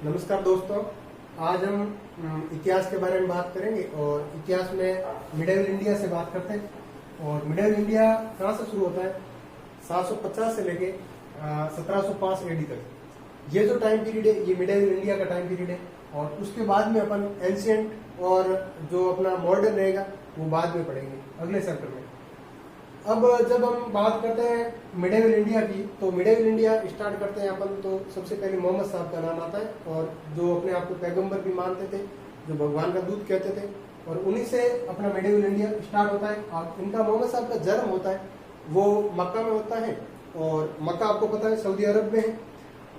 नमस्कार दोस्तों। आज हम इतिहास के बारे में बात करेंगे और इतिहास में मिडिवल इंडिया से बात करते हैं। और मिडिवल इंडिया कहाँ से शुरू होता है? 750 से लेके 1705 एडी तक। ये जो टाइम पीरियड है ये मिडिवल इंडिया का टाइम पीरियड है। और उसके बाद में अपन एंशियंट और जो अपना मॉडर्न रहेगा वो बाद में पढ़ेंगे अगले चैप्टर में। अब जब हम बात करते हैं मिडिवल इंडिया की, तो मिडिवल इंडिया स्टार्ट करते हैं अपन तो सबसे पहले मोहम्मद साहब का नाम आता है। और जो अपने आप को पैगंबर भी मानते थे, जो भगवान का दूत कहते थे, और उन्हीं से अपना मिडिवल इंडिया स्टार्ट होता है। और इनका मोहम्मद साहब का जन्म होता है वो मक्का में होता है। और मक्का आपको पता है सऊदी अरब में है।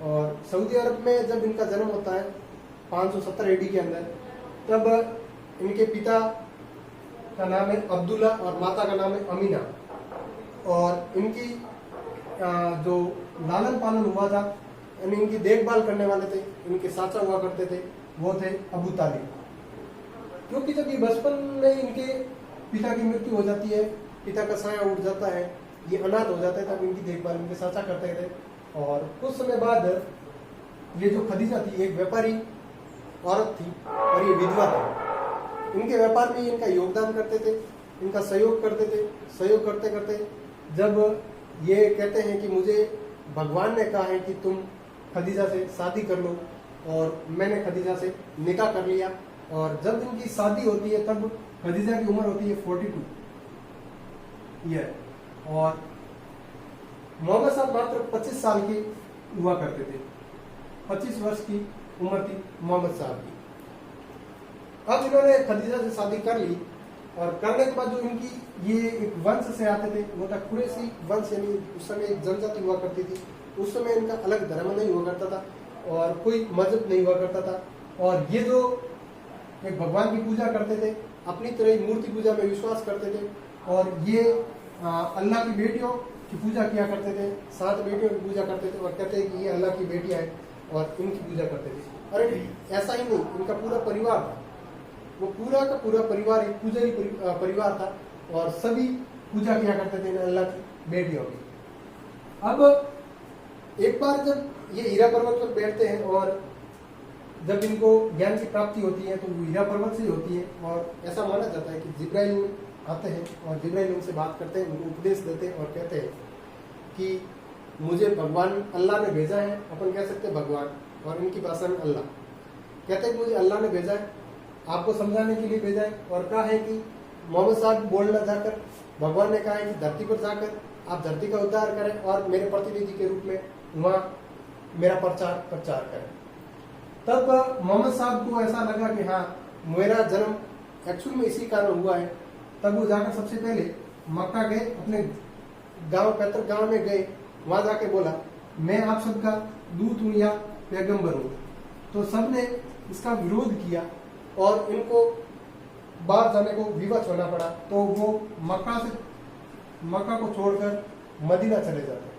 और सऊदी अरब में जब इनका जन्म होता है 570 एडी के अंदर, तब इनके पिता का नाम है अब्दुल्ला और माता का नाम है अमीना। और इनकी जो लालन पालन हुआ था, यानी इनकी देखभाल करने वाले थे, इनके चाचा हुआ करते थे, वो थे अबू तालिब। क्योंकि जब ये बचपन में इनके पिता की मृत्यु हो जाती है, पिता का साया उठ जाता है, ये अनाथ हो जाते हैं, तब इनकी देखभाल इनके चाचा करते थे। और कुछ समय बाद ये जो खदीजा थी एक व्यापारी औरत थी और ये विधवा थी। इनके व्यापार में इनका योगदान करते थे, इनका सहयोग करते थे। सहयोग करते करते जब ये कहते हैं कि मुझे भगवान ने कहा है कि तुम खदीजा से शादी कर लो, और मैंने खदीजा से निकाह कर लिया। और जब इनकी शादी होती है तब खदीजा की उम्र होती है 42 ईयर, और मोहम्मद साहब मात्र 25 साल के हुआ करते थे। 25 वर्ष की उम्र थी मोहम्मद साहब की। अब इन्होंने खदीजा से शादी कर ली, और करने के बाद जो इनकी ये एक वंश से आते थे, वो था कुरैशी वंश, यानी उस समय एक जनजाति हुआ करती थी। उस समय इनका अलग धर्म नहीं हुआ करता था और कोई मजहब नहीं हुआ करता था। और ये जो एक भगवान की पूजा करते थे, अपनी तरह ही मूर्ति पूजा में विश्वास करते थे। और ये अल्लाह की बेटियों की पूजा किया करते थे, 7 बेटियों की पूजा करते थे, और कहते हैं कि ये अल्लाह की बेटियां हैं और इनकी पूजा करते थे। अरे ऐसा ही नहीं, इनका पूरा परिवार था, वो पूरा का पूरा परिवार एक पूजारी परिवार था, और सभी पूजा किया करते थे अल्लाह की बेटियों की। अब एक बार जब ये हीरा पर्वत पर बैठते हैं और जब इनको ज्ञान की प्राप्ति होती है तो वो हीरा पर्वत से ही होती है। और ऐसा माना जाता है कि जिब्राइल आते हैं और जिब्राइल उनसे बात करते हैं, उनको उपदेश देते हैं और कहते हैं कि मुझे भगवान अल्लाह ने भेजा है। अपन कह सकते हैं भगवान, और इनकी भाषा में अल्लाह। कहते हैं कि मुझे अल्लाह ने भेजा है, आपको समझाने के लिए भेजा है। और कहा है कि मोहम्मद साहब बोलना जाकर, भगवान ने कहा है कि धरती पर जाकर आप धरती का उद्धार करें और मेरे प्रतिनिधि के रूप में वहां मेरा प्रचार करें। तब मोहम्मद साहब को ऐसा लगा कि हाँ, मेरा जन्म एक्चुअल में इसी कारण हुआ है। तब वो जाकर सबसे पहले मक्का गए, अपने गांव पैतृक गांव में गए। वहां जाके बोला मैं आप सबका दूत हूं या पैगंबर हूं। तो सबने इसका विरोध किया और इनको बाहर जाने को विवश होना पड़ा। तो वो मक्का को छोड़कर मदीना चले जाते हैं।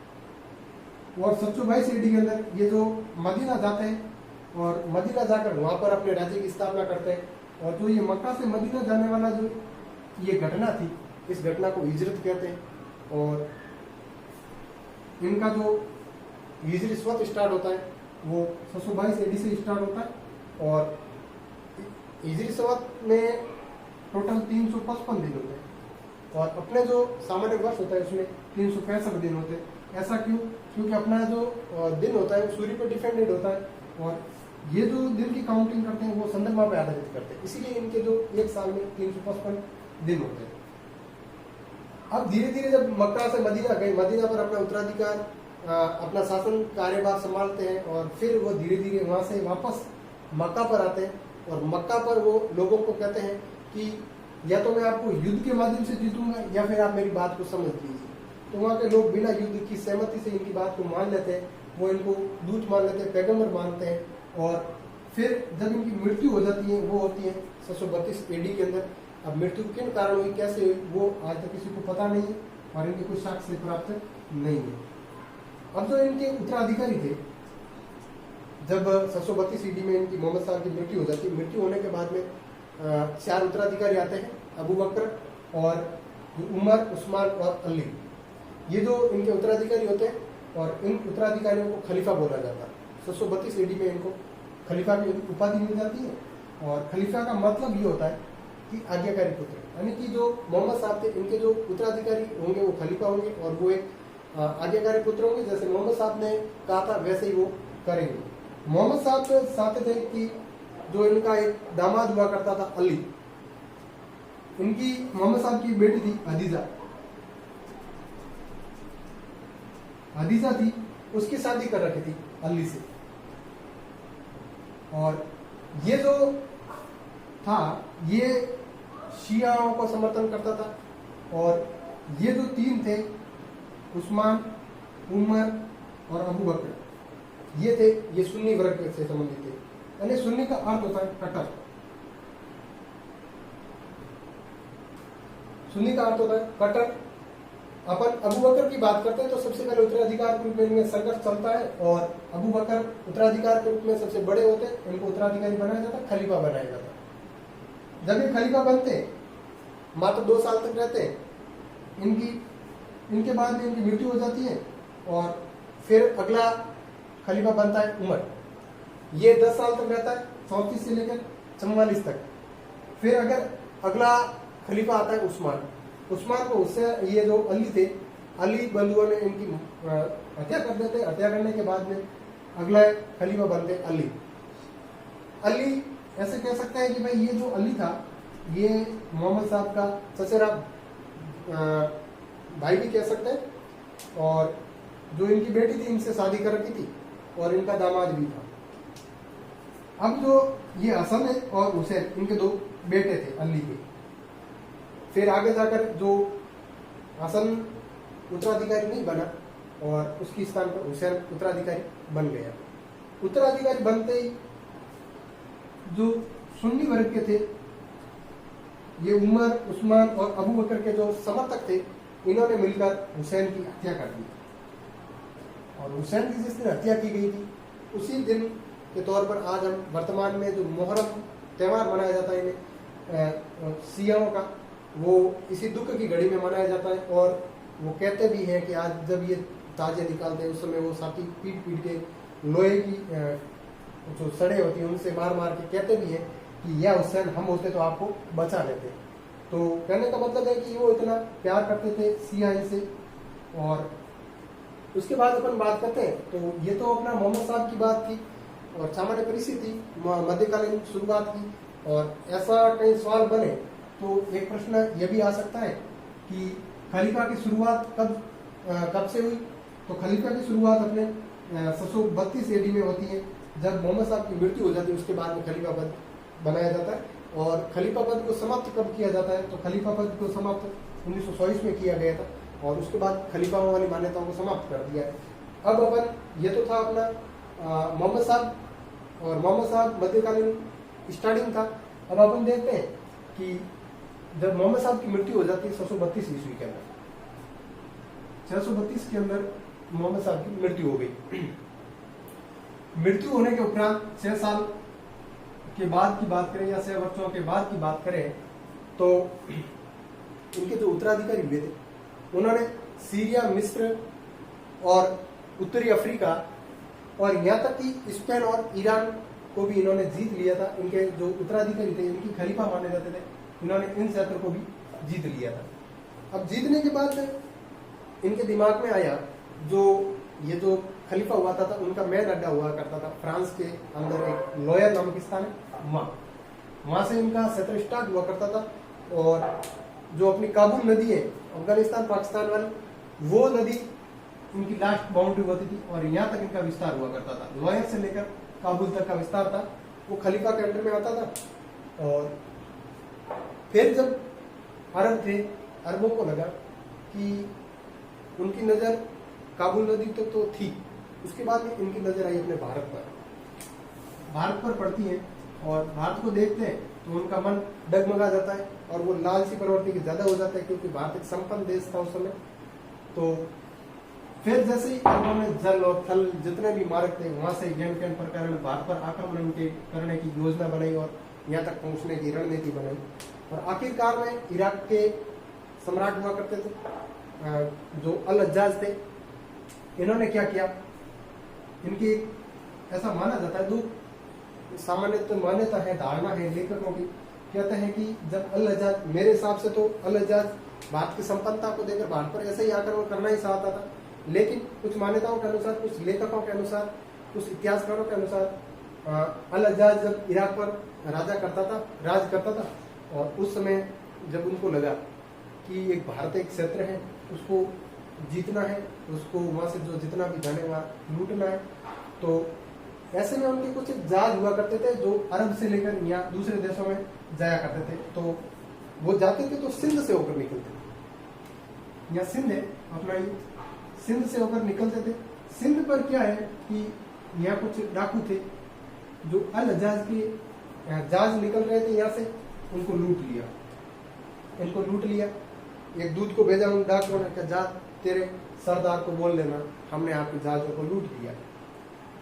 और 722 एडी के अंदर ये जो मदीना जाते हैं और मदीना जाकर वहां पर अपने राज्य की स्थापना करते हैं। और जो ये मक्का से मदीना जाने वाला जो ये घटना थी, इस घटना को हिजरत कहते हैं। और इनका जो हिजरी स्वत स्टार्ट होता है वो 722 एडी से स्टार्ट होता है। और हिजरी स्वत में टोटल 355 दिन होते हैं, और अपने जो सामान्य वर्ष होता है उसमें 365 दिन होते हैं। ऐसा क्यों? क्योंकि अपना जो दिन होता है वो सूर्य पर डिपेंडेंट होता है, और ये जो दिन की काउंटिंग करते हैं वो चंद्रमा पे आधारित करते हैं। इसीलिए इनके जो एक साल में 355 दिन होते हैं। अब धीरे धीरे जब मक्का से मदीना गए, मदीना पर अपना उत्तराधिकार, अपना शासन कार्यभार संभालते हैं। और फिर वो धीरे धीरे वहां से वापस मक्का पर आते हैं। और मक्का पर वो लोगों को कहते हैं कि या तो मैं आपको युद्ध के माध्यम से जीतूंगा या फिर आप मेरी बात को समझ लीजिए। तो वहाँ के लोग बिना युद्ध की सहमति से इनकी बात को मान लेते हैं, वो इनको दूत मान लेते हैं, पैगंबर मानते हैं। और फिर जब इनकी मृत्यु हो जाती है, वो होती है 732 एडी के अंदर। अब मृत्यु किन कारण हुई, कैसे हुई, वो आज तक किसी को पता नहीं है और इनके कुछ साक्ष्य प्राप्त नहीं है। अब जो इनके उत्तराधिकारी थे, जब 732 ईडी में इनकी मोहम्मद साहब की मृत्यु हो जाती है, मृत्यु होने के बाद में 4 उत्तराधिकारी आते हैं, अबू बकर और उमर, उस्मान और अली। ये जो इनके उत्तराधिकारी होते हैं, और इन उत्तराधिकारियों को खलीफा बोला जाता है। 732 एडी में इनको खलीफा की उपाधि मिल जाती है। और खलीफा का मतलब ये होता है कि आज्ञाकारी पुत्र, यानी कि जो मोहम्मद साहब थे इनके जो उत्तराधिकारी होंगे वो खलीफा होंगे और वो एक आज्ञाकारी पुत्र होंगे। जैसे मोहम्मद साहब ने कहा था वैसे ही वो करेंगे। मोहम्मद साहब चाहते थे कि जो इनका एक दामाद हुआ करता था अली, इनकी मोहम्मद साहब की बेटी थी हदीजा, हदीजा थी, उसकी शादी कर रखी थी अली से। और ये जो था ये शियाओं को समर्थन करता था। और ये जो तीन थे उस्मान, उमर और अबू बकर, ये थे, ये सुन्नी वर्ग से संबंधित थे। यानी सुन्नी का अर्थ होता है कट्टर, सुन्नी का अर्थ होता है कट्टर। अपन अबू बकर की बात करते हैं तो सबसे पहले उत्तराधिकार के रूप में इनमें संघर्ष चलता है और अबू बकर उत्तराधिकार के रूप में सबसे बड़े होते हैं, इनको उत्तराधिकारी बनाया जाता, खलीफा बनाया जाता। जब ये खलीफा बनते मात्र 2 साल तक रहते, इनके बाद में इनकी मृत्यु हो जाती है और फिर अगला खलीफा बनता है उमर। ये 10 साल तक रहता है, 34 से लेकर 44 तक। फिर अगर अगला खलीफा आता है उस्मान, उस्मान को उससे ये जो अली थे, अली बंधुओं ने इनकी हत्या कर देते। हत्या करने के बाद में अगला खलीफा बनते अली। अली ऐसे कह सकते हैं कि भाई ये जो अली था ये मोहम्मद साहब का चचेरा भाई भी कह सकते हैं। और जो इनकी बेटी थी इनसे शादी कर रखी थी और इनका दामाद भी था। अब जो ये हसन है और हुसैन, इनके 2 बेटे थे अली के। फिर आगे जाकर जो हसन उत्तराधिकारी नहीं बना और उसकी स्थान पर हुसैन उत्तराधिकारी बन गया। उत्तराधिकारी बनते ही जो सुन्नी वर्ग के थे, ये उमर, उस्मान और अबू बकर के जो समर्थक थे, इन्होंने मिलकर हुसैन की हत्या कर दी। और हुसैन की जिस दिन हत्या की गई थी उसी दिन के तौर पर आज हम वर्तमान में जो मुहर्रम त्यौहार मनाया जाता है इन्हें शियाओं का, वो इसी दुख की घड़ी में मनाया जाता है। और वो कहते भी हैं कि आज जब ये ताजे निकालते हैं उस समय वो साथी पीट पीट के लोहे की जो सड़े होती हैं उनसे मार मार के कहते भी हैं कि या हुसैन हम होते तो आपको बचा लेते। तो कहने का मतलब है कि वो इतना प्यार करते थे सियाई से। और उसके बाद अपन बात करते हैं तो ये तो अपना मोहम्मद साहब की बात थी और सामान्य परिस्थिति मध्यकालीन शुरुआत की। और ऐसा कई सवाल बने तो एक प्रश्न ये भी आ सकता है कि खलीफा की शुरुआत कब से हुई। तो खलीफा की शुरुआत अपने 732 AD में होती है, जब मोहम्मद साहब की मृत्यु हो जाती है। उसके बाद में खलीफा पद बनाया जाता है। और खलीफा पद को समाप्त कब किया जाता है, तो खलीफा पद को समाप्त 1924 में किया गया था और उसके बाद खलीफाओं वाली मान्यताओं को समाप्त कर दिया है। अब अपन ये तो था अपना मोहम्मद साहब, और मोहम्मद साहब मध्यकालीन स्टार्टिंग था। अब अपन देखते हैं कि जब मोहम्मद साहब की मृत्यु हो जाती है 632 ईस्वी के अंदर, 632 के अंदर मोहम्मद साहब की मृत्यु हो गई। मृत्यु होने के उपरांत 6 साल के बाद की बात करें या 6 वर्षों के बाद की बात करें तो इनके जो उत्तराधिकारी हुए थे उन्होंने सीरिया, मिस्र और उत्तरी अफ्रीका और यहाँ तक कि स्पेन और ईरान को भी इन्होंने जीत लिया था। इनके जो उत्तराधिकारी थे, इनकी खलीफा माने जाते थे, इन्होंने इन क्षेत्र को भी जीत लिया था। अब जीतने के बाद इनके दिमाग में आया जो ये जो खलीफा हुआ था उनका मेन अड्डा हुआ करता था फ्रांस के अंदर एक लॉयर नामक स्थान है, वहां से इनका क्षेत्र स्टार्ट हुआ करता था। और जो अपनी काबुल नदी है अफगानिस्तान पाकिस्तान वाली, वो नदी इनकी लास्ट बाउंड्री होती थी और यहाँ तक इनका विस्तार हुआ करता था। लॉयर से लेकर काबुल तक का विस्तार था, वो खलीफा के अंडर में आता था। और फिर जब अरब थे, अरबों को लगा कि उनकी नजर काबुल नदी तो थी, उसके बाद में इनकी नजर आई अपने भारत पर पड़ती है और भारत को देखते हैं तो उनका मन डगमगा जाता है और वो लालची प्रवृत्ति की ज्यादा हो जाता है, क्योंकि भारत एक संपन्न देश था उस समय। तो फिर जैसे ही उन्होंने जल और थल जितने भी मार्ग थे वहां से गेम प्रकार भारत पर आक्रमण करने की योजना बनाई और यहाँ तक पहुंचने की रणनीति बनाई। और आखिरकार में इराक के सम्राट हुआ करते थे जो अल हज्जाज थे, इन्होंने क्या किया, इनकी ऐसा माना जाता है दो सामान्यतः मान्यता है, धारणा है लेखकों की, कहते हैं कि जब अल हज्जाज, मेरे हिसाब से तो अल हज्जाज भारत की संपन्नता को देखकर भारत पर ऐसे ही आक्रमण करना ही चाहता था, लेकिन कुछ मान्यताओं के अनुसार, कुछ लेखकों के अनुसार, कुछ इतिहासकारों के अनुसार अल हज्जाज जब इराक पर राज करता था और उस समय जब उनको लगा कि एक भारत एक क्षेत्र है, उसको जीतना है, उसको वहां से जो जितना भी जाने वहां लूटना है, तो ऐसे में उनके कुछ जहाज हुआ करते थे जो अरब से लेकर यहाँ दूसरे देशों में जाया करते थे। तो वो जाते थे तो सिंध से होकर निकलते थे, यहाँ सिंध है अपना, ये सिंध से होकर निकलते थे। सिंध पर क्या है कि यहाँ कुछ डाकू थे जो अल हज्जाज के जहाज निकल रहे थे यहाँ से, उनको लूट लिया। एक दूत को भेजा उन डाकुओं ने, जा तेरे सरदार को बोल देना हमने आपके जहाजों को लूट लिया।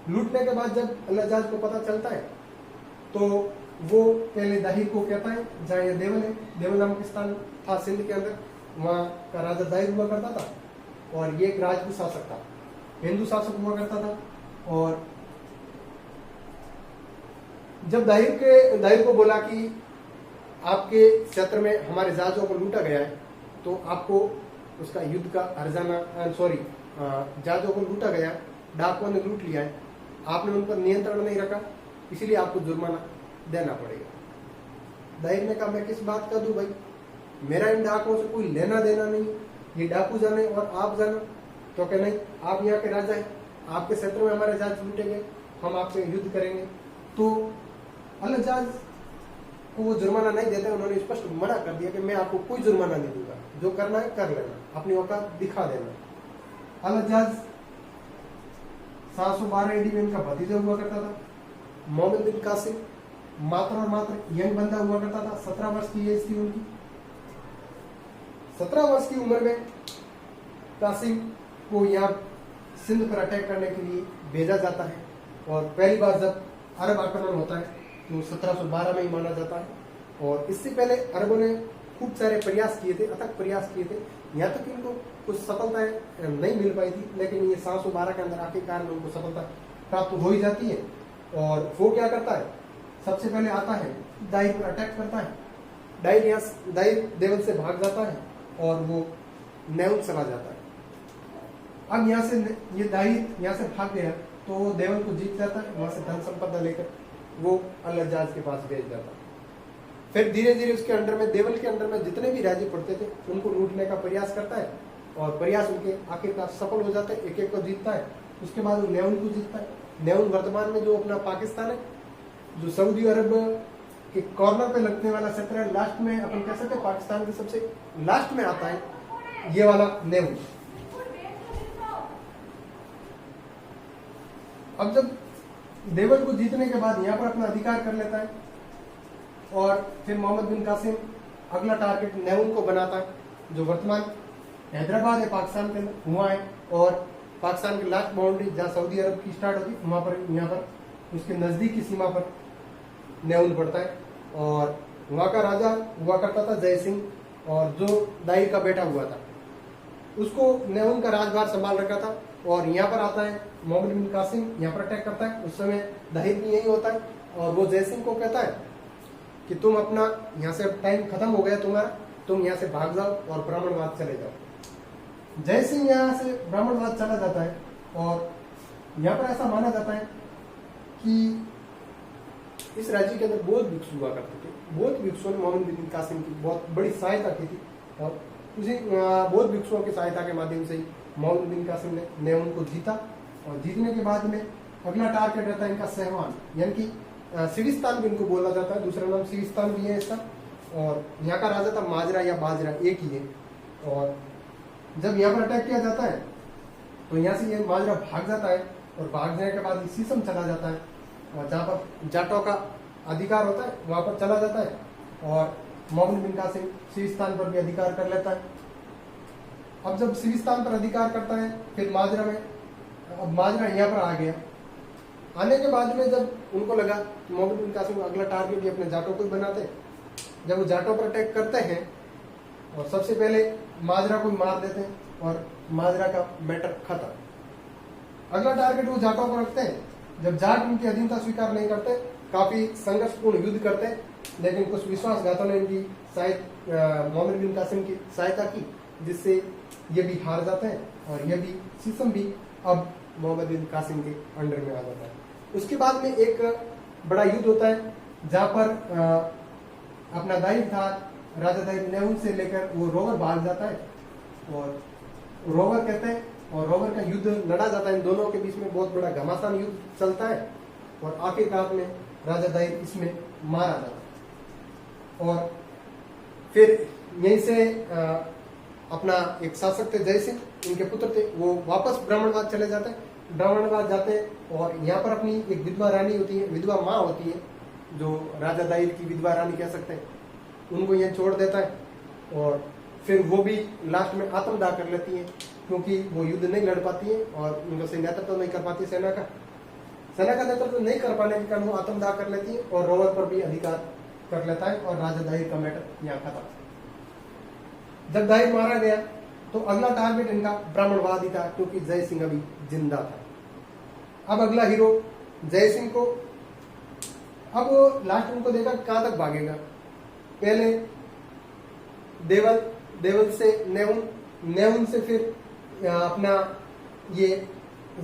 लूटने के बाद जब अल हज्जाज को पता चलता है तो वो पहले दाहिर को कहता है, जहाँ ये देवल है, देवल नामक स्थान था सिंध के अंदर, वहाँ का राजा दाहिर हुआ करता था और ये एक राजपूत शासक था, हिंदू शासक हुआ करता था। और जब दाहिर को बोला कि आपके क्षेत्र में हमारे जहाजों को लूटा गया है, तो आपको उसका युद्ध का हर्जाना, जहाजों को लूटा गया है, डाकुओं ने लूट लिया है, आपने उन पर नियंत्रण नहीं रखा, इसलिए आपको जुर्माना देना पड़ेगा। दाहिर ने कहा मैं किस बात का दूं भाई, मेरा इन डाकुओं से कोई लेना देना नहीं, ये डाकू जाने और आप जानो। तो कह नहीं, आप यहाँ के राजा हैं, आपके क्षेत्र में हमारे जहाज लूटेंगे, हम आपसे युद्ध करेंगे। तो अल हज्जाज को वो जुर्माना नहीं देते, उन्होंने स्पष्ट मना कर दिया कि मैं आपको कोई जुर्माना नहीं दूंगा, जो करना है कर लेना, अपनी औकात दिखा देना। अल हज्जाज 712 ईडी में इनका भतीजा हुआ करता था, मोहम्मद बिन कासिम मात्र और मात्र यंग बंदा हुआ करता था, 17 वर्ष की एज थी उनकी। 17 वर्ष की उम्र में कासिम को यहाँ सिंध पर अटैक करने के लिए भेजा जाता है और पहली बार जब अरब आक्रमण होता है तो 1712 में ही माना जाता है। और इससे पहले अरबों ने खूब सारे प्रयास किए थे, अथक प्रयास किए थे, यहाँ तक इनको कुछ सफलताएं नहीं मिल पाई थी, लेकिन ये 712 के अंदर आखिरकार में उनको सफलता प्राप्त हो ही जाती है। और वो क्या करता है, सबसे पहले आता है दाहिर पर अटैक करता है, दाहिर देवल से भाग जाता है और वो नेउन चला जाता है। अब यहाँ से ये दाहिर यहाँ से भाग गया तो देवल को जीत जाता है, वहां से धन संपदा लेकर वो अल हज्जाज के पास भेज जाता है। फिर धीरे धीरे उसके अंडर में, देवल के अंडर में जितने भी राज्य पड़ते थे उनको लूटने का प्रयास करता है और प्रयास उनके आखिरकार सफल हो जाता है, एक एक को जीतता है। उसके बाद वो नेउन को जीतता है। नेउन वर्तमान में जो अपना पाकिस्तान है, जो सऊदी अरब के कॉर्नर पे लगने वाला क्षेत्र है, लास्ट में अपन कह सकते हैं पाकिस्तान के सबसे लास्ट में आता है ये वाला नेउन। अब जब देवल को जीतने के बाद यहाँ पर अपना अधिकार कर लेता है और फिर मोहम्मद बिन कासिम अगला टारगेट नेउन को बनाता है, जो वर्तमान हैदराबाद है पाकिस्तान के अंदर, वहाँ है। और पाकिस्तान की लास्ट बाउंड्री जहाँ सऊदी अरब की स्टार्ट होती है, वहाँ पर यहाँ पर उसके नजदीक की सीमा पर नेउन पड़ता है। और वहाँ का राजा हुआ करता था जय सिंह, और जो दाहिर का बेटा हुआ था उसको नेउन का राजभार संभाल रखा था। और यहाँ पर आता है मोहम्मद बिन कासिम, यहाँ पर अटैक करता है। उस समय दाहिर भी यही होता है और वो जय सिंह को कहता है कि तुम अपना यहाँ से टाइम खत्म हो गया तुम्हारा, तुम यहाँ से भाग जाओ और ब्राह्मणवाद चले जाओ। जय सिंह यहाँ से ब्राह्मणवाद चला जाता है और यहाँ पर ऐसा माना जाता है कि इस राज्य के अंदर बौद्ध भिक्षु हुआ करते थे। बौद्ध भिक्षुओं ने मोहम्मद बिन कासिम की बहुत बड़ी सहायता की थी और उसी बौद्ध भिक्षुओं की सहायता के माध्यम से ही मोहम्मद बिन कासिम ने नेउन को जीता। और जीतने के बाद में अगला टारगेट रहता है इनका सहवान, यानी कि सिविस्तान भी इनको बोला जाता है, दूसरा नाम सिविस्तान भी है इसका। और यहाँ का राजा था माजरा या बाजरा, एक ही है। और जब यहाँ पर अटैक किया जाता है तो यहाँ से ये माजरा भाग जाता है और भागने के बाद सीसम चला जाता है और जहाँ पर जाटों का अधिकार होता है वहाँ पर चला जाता है। और मोहम्मद बिन कासिम सिविस्तान पर भी अधिकार कर लेता है। अब जब सिविस्तान पर अधिकार करता है फिर माजरा में, अब माजरा यहाँ पर आ गया। आने के बाद में जब उनको लगा कि मोहम्मद बिन कासिम अगला टारगेट ये अपने जाटों को ही बनाते, जब वो जाटों पर अटैक करते हैं और सबसे पहले माजरा को मार देते हैं और माजरा का मैटर खत्म। अगला टारगेट वो जाटों को रखते हैं। जब जाट उनकी अधीनता स्वीकार नहीं करते, काफी संघर्षपूर्ण युद्ध करते हैं, लेकिन कुछ विश्वासघातों ने इनकी मोहम्मद बिन कासिम की सहायता की, जिससे ये भी हार जाते हैं और ये भी सिसम भी अब मोहम्मद बिन कासिम के अंडर में आ जाता है। उसके बाद में एक बड़ा युद्ध होता है जहां पर अपना दाहिर था राजा दाहिर नेहुन से लेकर वो रोवर भाग जाता है और रोवर कहते हैं, और रोवर का युद्ध लड़ा जाता है। इन दोनों के बीच में बहुत बड़ा घमासान युद्ध चलता है और आखिरकार में राजा दाहिर इसमें मारा जाता है। और फिर यहीं से अपना एक शासक थे जय सिंह, इनके पुत्र थे, वो वापस ब्राह्मणबाद चले जाते हैं। ब्राह्मणबाद जाते हैं और यहाँ पर अपनी एक विधवा रानी होती है, विधवा माँ होती है, जो राजा दाहिर की विधवा रानी कह सकते हैं, उनको यहाँ छोड़ देता है। और फिर वो भी लास्ट में आत्मदाह कर लेती है, क्योंकि वो युद्ध नहीं लड़ पाती है और उनको से नेतृत्व नहीं कर पाती, सेना का नेतृत्व नहीं कर पाने के कारण वो आत्मदाह कर लेती है और रोवर पर भी अधिकार कर लेता है और राजा दाहिर का मैटर यहाँ खत्म। जब दाहिर मारा गया तो अगला टारगेट इनका ब्राह्मणवाद ही था, क्योंकि जय सिंह अभी जिंदा था। अब अगला हीरो जय सिंह को, अब वो लास्ट उनको देखा कहां तक भागेगा। पहले देवल से नेहुन से फिर अपना ये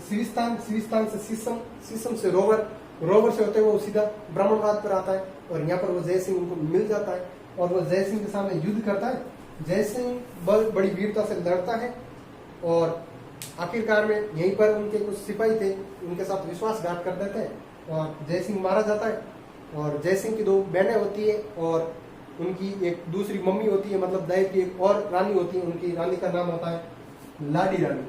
सिविस्तान से सिसम से रोवर से होते हुए वो सीधा ब्राह्मणवाद पर आता है और यहाँ पर वो जय सिंह उनको मिल जाता है और वो जय सिंह के सामने युद्ध करता है। जय सिंह बड़ी वीरता से लड़ता है और आखिरकार में यहीं पर उनके कुछ सिपाही थे, उनके साथ विश्वासघात कर देते हैं और जय सिंह मारा जाता है। और जय सिंह की 2 बहनें होती है और उनकी एक दूसरी मम्मी होती है, मतलब दाहिर की एक और रानी होती है, उनकी रानी का नाम होता है लाडी रानी।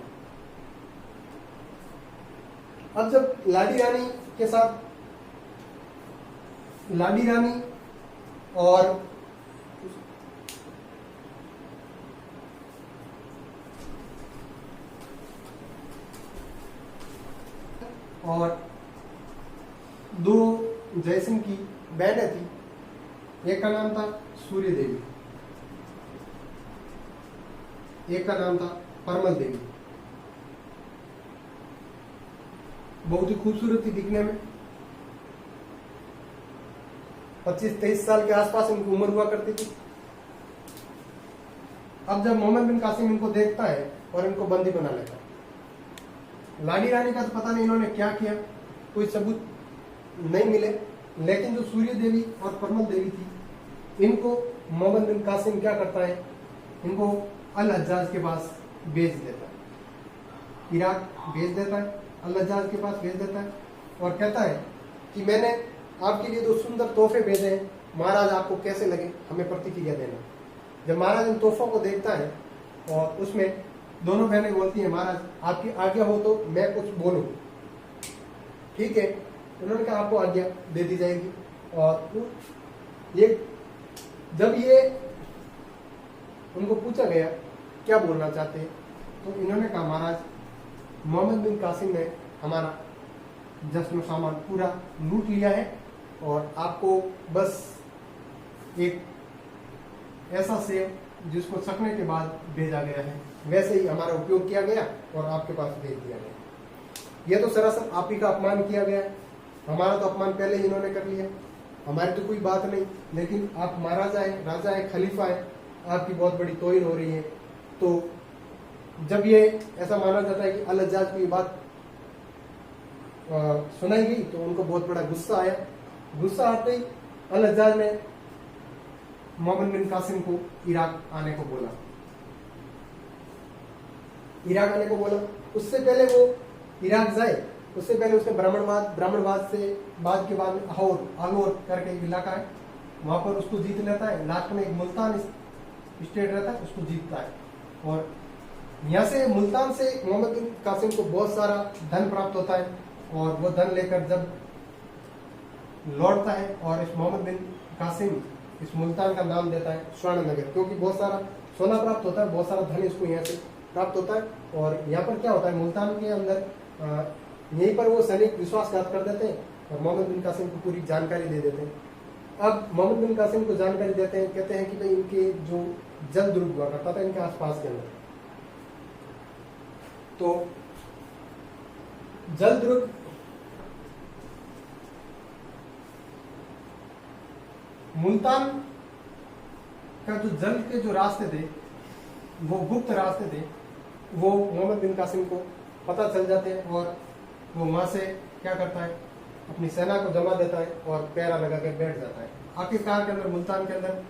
अब जब लाडी रानी के साथ लाडी रानी और दो जयसिंह की बहनें थी, एक का नाम था सूर्य देवी, एक का नाम था परमल देवी। बहुत ही खूबसूरत थी दिखने में, 25-23 साल के आसपास इनकी उम्र हुआ करती थी। अब जब मोहम्मद बिन कासिम इनको देखता है और इनको बंदी बना लेता है, लाडी रानी का तो पता नहीं इन्होंने क्या किया, कोई सबूत नहीं मिले, लेकिन जो सूर्य देवी और परमल देवी थी, इनको मोहम्मद बिन कासिम क्या करता है, इनको अल हज्जाज के पास भेज देता है, इराक भेज देता है, अल हज्जाज के पास भेज देता है और कहता है कि मैंने आपके लिए 2 सुंदर तोहफे भेजे हैं, महाराज आपको कैसे लगे हमें प्रतिक्रिया देना। जब महाराज इन तोहफों को देखता है और उसमें दोनों बहनें बोलती हैं, महाराज आपकी आज्ञा हो तो मैं कुछ बोलूं। ठीक है, उन्होंने कहा आपको आज्ञा दे दी जाएगी। और ये जब ये उनको पूछा गया क्या बोलना चाहते हैं, तो इन्होंने कहा महाराज मोहम्मद बिन कासिम ने हमारा जश्न सामान पूरा लूट लिया है और आपको बस एक ऐसा सेब जिसको चखने के बाद भेजा गया है, वैसे ही हमारा उपयोग किया गया और आपके पास भेज दिया गया। यह तो सरासर आप ही का अपमान किया गया, हमारा तो अपमान पहले ही इन्होंने कर लिया, हमारी तो कोई बात नहीं, लेकिन आप महाराजा है, राजा है, खलीफा है, आपकी बहुत बड़ी तौहीन हो रही है। तो जब ये ऐसा माना जाता है कि अल हज्जाज को ये बात सुनाई गई तो उनको बहुत बड़ा गुस्सा आया। गुस्सा आते ही अल हज्जाज ने मोहम्मद बिन कासिम को इराक आने को बोला। उससे पहले वो इराक जाए, उससे पहले उसने ब्राह्मणवाद से बाद के बाद आलोर करके एक इलाका है, वहां पर उसको जीत लेता है। लास्ट में एक मुल्तान स्टेट रहता है, उसको जीतता है और यहाँ से मुल्तान से मोहम्मद बिन कासिम को बहुत सारा धन प्राप्त होता है और वो धन लेकर जब लौटता है और इस मोहम्मद बिन कासिम इस मुल्तान का नाम देता है स्वर्ण नगर, क्योंकि बहुत सारा सोना प्राप्त होता है, बहुत सारा धन इसको यहाँ से प्राप्त होता है। और यहाँ पर क्या होता है, मुल्तान के अंदर यहीं पर वो सैनिक विश्वासघात कर देते हैं और मोहम्मद बिन कासिम को पूरी जानकारी दे देते हैं। अब मोहम्मद बिन कासिम को जानकारी देते हैं, कहते हैं कि भाई इनके जो जल दुर्ग हुआ करता था इनके आसपास के अंदर, तो जल दुर्ग मुल्तान का जो जल के जो रास्ते थे, वो गुप्त रास्ते थे, वो मोहम्मद बिन कासिम को पता चल जाते हैं और वो वहां से क्या करता है, अपनी सेना को जमा देता है और पैरा लगा कर बैठ जाता है। आखिरकार के अंदर मुल्तान के अंदर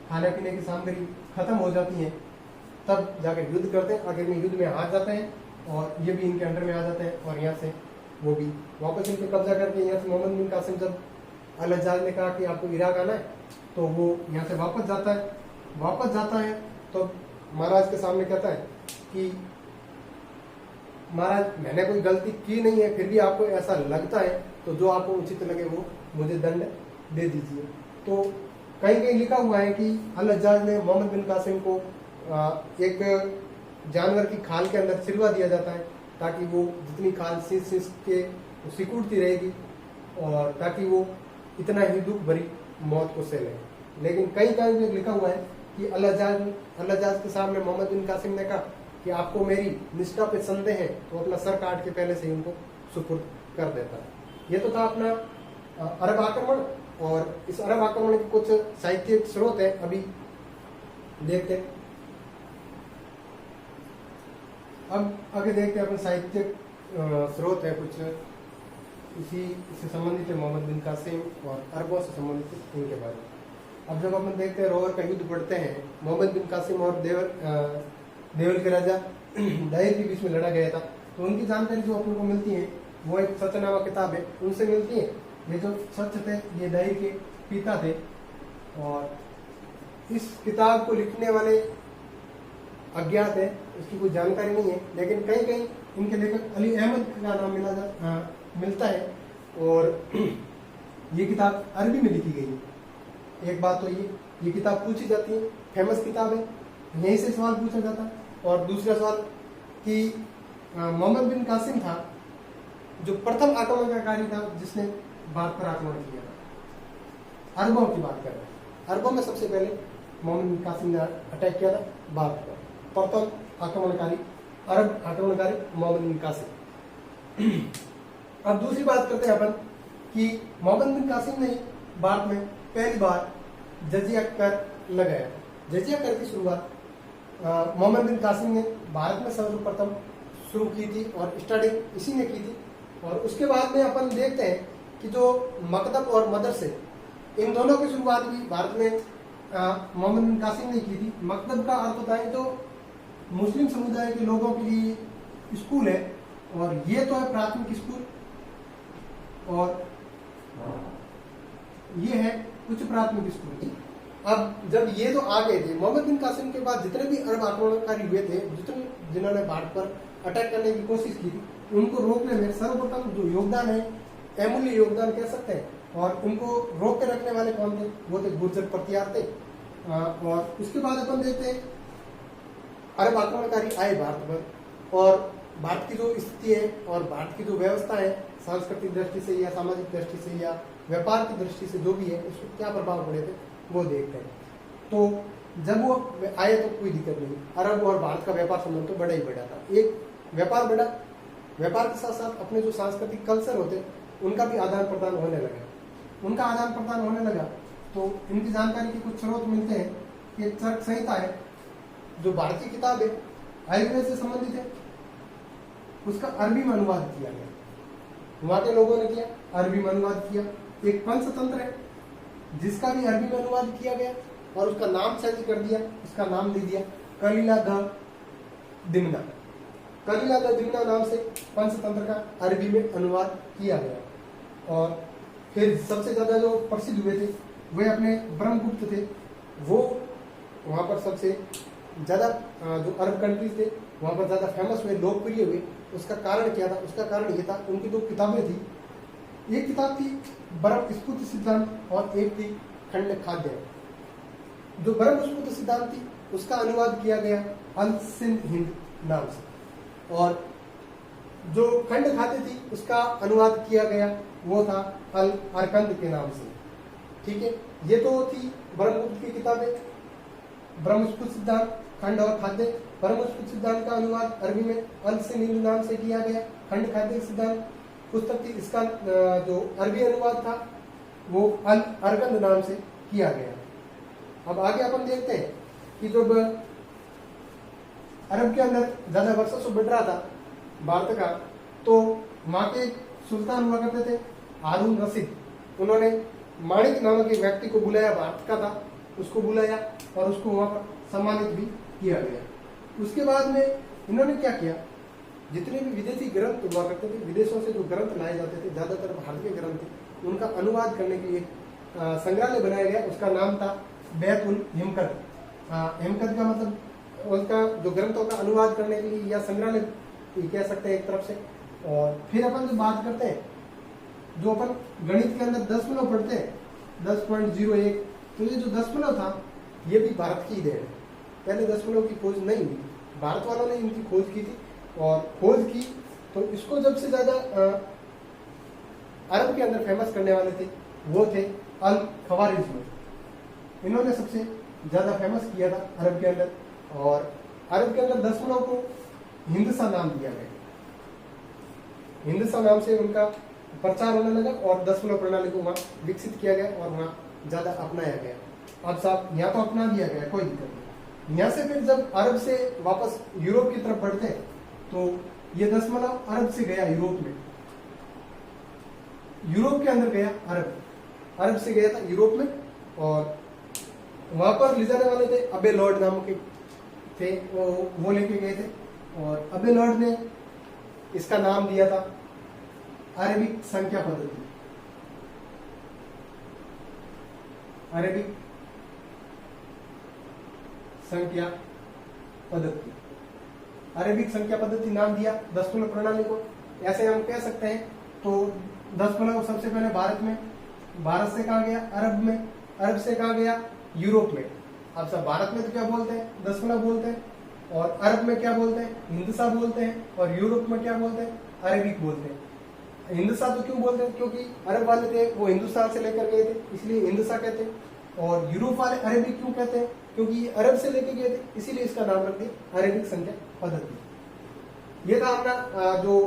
खाने पीने की सामग्री खत्म हो जाती है, तब जाकर युद्ध करते हैं। आखिर में युद्ध में हार जाते हैं और ये भी इनके अंडर में आ जाते हैं और यहाँ से वो भी वापस इनके कब्जा करके, यहाँ से मोहम्मद बिन कासिम जब अल हज्जाज ने कहा कि आपको इराक आना है, तो वो यहाँ से वापस जाता है तो महाराज के सामने कहता है कि महाराज मैंने कोई गलती की नहीं है, फिर भी आपको ऐसा लगता है तो जो आपको उचित लगे वो मुझे दंड दे दीजिए। तो कहीं कहीं लिखा हुआ है कि अल हज्जाज ने मोहम्मद बिन कासिम को एक जानवर की खाल के अंदर चिरवा दिया जाता है, ताकि वो जितनी खाल सींच के सिकुड़ती रहेगी और ताकि वो इतना ही दुख भरी मौत को सह ले। लेकिन कई कहीं लिखा हुआ है कि अल हज्जाज के सामने मोहम्मद बिन कासिम ने कहा कि आपको मेरी निष्ठा पे संदेह है, तो अपना सर काट के पहले से ही उनको सुपुर्द कर देता है। ये तो था अपना अरब आक्रमण, और इस अरब आक्रमण के कुछ साहित्यिक स्रोत है, अभी देखते हैं। अब आगे देखते हैं अपन साहित्यिक स्रोत है कुछ इसी से संबंधित है, मोहम्मद बिन कासिम और अरबों से संबंधित इनके बारे में। अब जब अपन देखते हैं रोवर का युद्ध पढ़ते हैं, मोहम्मद बिन कासिम और देवल के राजा दाहिर के बीच में लड़ा गया था, तो उनकी जानकारी जो अपन को मिलती है वो एक सचनामा किताब है उनसे मिलती है। ये जो सच थे ये दाहिर के पिता थे, और इस किताब को लिखने वाले अज्ञात है, इसकी कोई जानकारी नहीं है, लेकिन कहीं कहीं इनके लेखक अली अहमद का नाम मिलता है, और ये किताब अरबी में लिखी गई है। एक बात तो ये किताब पूछी जाती है, फेमस किताब है, यहीं से सवाल पूछा जाता है। और दूसरा सवाल कि मोहम्मद बिन कासिम था जो प्रथम आक्रमणकारी था जिसने भारत पर आक्रमण किया था। अरबों की बात कर रहे हैं, अरबों में सबसे पहले मोहम्मद बिन कासिम ने अटैक किया था भारत पर। प्रथम आक्रमणकारी अरब आक्रमणकारी मोहम्मद बिन कासिम। अब दूसरी बात करते हैं अपन कि मोहम्मद बिन कासिम ने भारत में पहली बार जजिया कर लगाया। जजिया कर की शुरुआत मोहम्मद बिन कासिम ने भारत में सर्वप्रथम शुरू की थी और स्टार्टिंग इसी ने की थी। और उसके बाद में अपन देखते हैं कि जो मकदब और मदरसे, इन दोनों की शुरुआत भी भारत में मोहम्मद बिन कासिम ने की थी। मकदब का अर्थ होता है जो मुस्लिम समुदाय के लोगों के लिए स्कूल है, और ये तो है प्राथमिक स्कूल, और ये है उच्च प्राथमिक स्कूल। अब जब ये तो आ गए थे, मोहम्मद बिन कासिम के बाद जितने भी अरब आक्रमणकारी हुए थे, जिन्होंने भारत पर अटैक करने की कोशिश की थी, उनको रोकने में सर्वप्रथम जो योगदान है, अमूल्य योगदान कह सकते हैं, और उनको रोक के रखने वाले कौन थे, वो थे गुर्जर प्रतिहार थे। और उसके बाद अपन देखते हैं अरब आक्रमणकारी आए भारत पर, और भारत की जो स्थिति है और भारत की जो व्यवस्था है, सांस्कृतिक दृष्टि से या सामाजिक दृष्टि से या व्यापार की दृष्टि से जो भी है, उसको क्या प्रभाव पड़े थे वो देखते हैं। तो जब वो आए तो कोई दिक्कत नहीं, अरब और भारत का व्यापार संबंध तो बड़ा ही बड़ा था। एक व्यापार बड़ा, व्यापार के साथ साथ अपने जो सांस्कृतिक कल्चर होते उनका भी आदान प्रदान होने लगा। तो इनकी जानकारी के कुछ स्रोत मिलते हैं कि चरक संहिता है जो भारतीय किताब है, आयुर्वेद से संबंधित है, उसका अरबी में अनुवाद किया गया, वहां के लोगों ने किया, अरबी में अनुवाद किया। एक पंचतंत्र है जिसका भी अरबी में अनुवाद किया गया और उसका नाम चेंज कर दिया, उसका नाम दे दिया कलीला द दिमना। कलीला द दिमना नाम से पंचतंत्र का अरबी में अनुवाद किया गया। और फिर सबसे ज्यादा जो प्रसिद्ध हुए थे वे अपने ब्रह्मगुप्त थे, वो वहां पर सबसे ज्यादा जो अरब कंट्रीज थे वहां पर ज्यादा फेमस हुए, लोकप्रिय हुए। उसका कारण क्या था? उसका कारण ये था उनकी दो किताबें थी, एक किताब थी ब्रह्म स्फुट सिद्धांत और एक थी खंड खाद्य। जो ब्रह्म स्फुट सिद्धांत थी उसका अनुवाद किया गया अल सिंध हिंद नाम से, और जो खंड खाद्य थी उसका अनुवाद किया गया वो था अल अरकंद के नाम से। ठीक है, ये तो थी ब्रह्मगुप्त की किताबें, ब्रह्मस्फुट सिद्धांत, खंड और खाद्य। ब्रह्मस्फुट सिद्धांत का अनुवाद अरबी में अल सिंध नाम से किया गया। खंड खाद्य सिद्धांत पुस्तक थी, इसका जो अरबी अनुवाद था वो अल अरगंद नाम से किया गया। अब आगे अपन देखते हैं कि जब अरब के अंदर ज्यादा वर्षों से बढ़ रहा था भारत का, तो वहां के सुल्तान हुआ करते थे हारून रशीद। उन्होंने माणिक नामक एक व्यक्ति को बुलाया, भारत का था, उसको बुलाया और उसको वहां पर सम्मानित भी किया गया। उसके बाद में इन्होंने क्या किया, जितने भी विदेशी ग्रंथ हुआ करते थे, विदेशों से जो ग्रंथ लाए जाते थे, ज्यादातर भारत के ग्रंथ थे, उनका अनुवाद करने के लिए संग्रहालय बनाया गया। उसका नाम था बैतुल हिमकत। हिमकत का मतलब उसका जो ग्रंथों का अनुवाद करने के लिए या संग्रहालय कह सकते हैं एक तरफ से। और फिर अपन जो बात करते हैं, जो अपन गणित के अंदर दशमलव पढ़ते हैं 10.01, तो ये जो दशमलव था ये भी भारत की देन है। पहले दशमलव की खोज नहीं हुई, भारत वालों ने इनकी खोज की थी। और खोज की तो इसको जब से ज्यादा अरब के अंदर फेमस करने वाले थे वो थे अल खवारिज्मी। इन्होंने सबसे ज्यादा फेमस किया था अरब के अंदर। और अरब के अंदर दशमलव को हिंदसा नाम दिया गया। हिंदसा नाम से उनका प्रचार होने लगा और दशमलव प्रणाली को वहां विकसित किया गया और वहां ज्यादा अपनाया गया। अब साहब यहाँ तो अपना दिया गया, कोई दिक्कत नहीं। यहाँ से फिर जब अरब से वापस यूरोप की तरफ बढ़ते हैं तो ये दशमलव अरब से गया यूरोप में, यूरोप के अंदर गया अरब से गया था यूरोप में। और वहां पर ले जाने वाले थे अबे लॉर्ड नाम के थे, वो लेके गए थे। और अबे लॉर्ड ने इसका नाम दिया था अरेबिक संख्या पद्धति। अरेबिक संख्या पद्धति, अरेबिक संख्या पद्धति नाम दिया दशमलव प्रणाली को। ऐसे हम कह सकते हैं। तो दशमलव सबसे पहले भारत में, भारत से कहा गया अरब में, अरब से कहा गया यूरोप में। अब सब भारत में तो क्या बोलते हैं, दशमलव बोलते हैं। और अरब में क्या बोलते हैं, हिंदसा बोलते हैं। और यूरोप में क्या बोलते हैं, अरेबिक बोलते हैं। हिंदुस्ता तो क्यों बोलते हैं, क्योंकि अरब वाले थे वो हिंदुस्तान से लेकर गए थे, इसलिए हिंदुस्ता कहते हैं। और यूरोप वाले अरेबिक क्यों कहते हैं, क्योंकि ये अरब से लेकर गए थे, इसीलिए इसका नाम रख दिया अरेबिक संख्या पद्धति। ये था अपना जो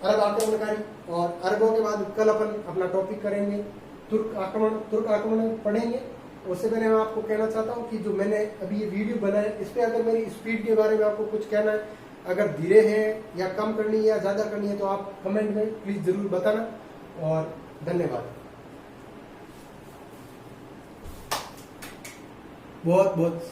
अरब आक्रमणकारी। और अरबों के बाद कल अपन अपना टॉपिक करेंगे तुर्क आक्रमण पढ़ेंगे। उससे पहले मैं आपको कहना चाहता हूँ कि जो मैंने अभी ये वीडियो बनाया, इस पे अगर मेरी स्पीड के बारे में आपको कुछ कहना है, अगर धीरे है या कम करनी है या ज्यादा करनी है, तो आप कमेंट में प्लीज जरूर बताना। और धन्यवाद, बहुत बहुत